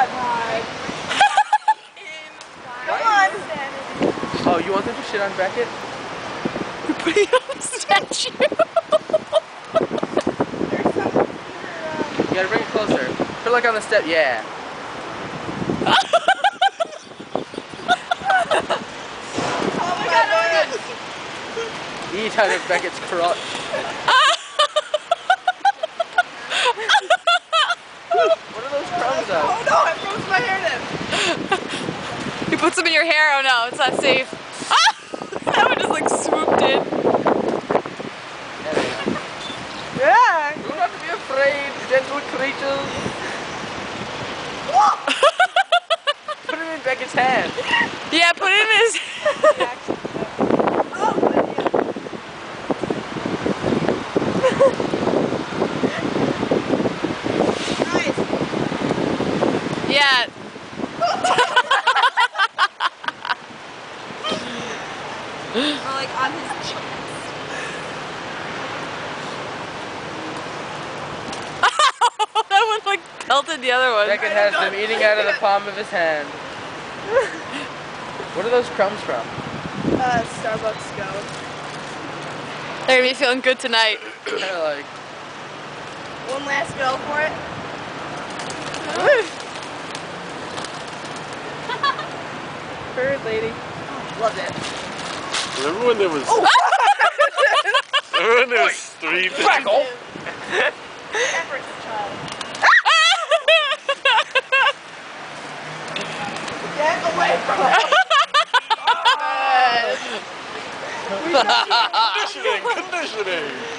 God. Come on. Oh, you want them to shit on Beckett? You're putting it on the statue. You gotta bring it closer. Put it like on the step. Yeah. Oh my God, Eat out of Beckett's crotch. What are those crumbs of? Oh no, I froze my hair then. You put some in your hair. Oh no, it's not safe. That one just like swooped in. Yeah. Do not be afraid, gentle creatures. Put it in Beckett's hand. Yeah, put it in his. Yeah. Or like on his cheeks. That one like pelted the other one. Beckett has them eating out of the palm of his hand. What are those crumbs from? Starbucks Go. They're gonna be feeling good tonight. Kinda like. One last go for it. Bird lady. Love it. Remember when there was... Remember when there was 3 things? Crackle! Efforts, child. Get away from it. Conditioning! Conditioning!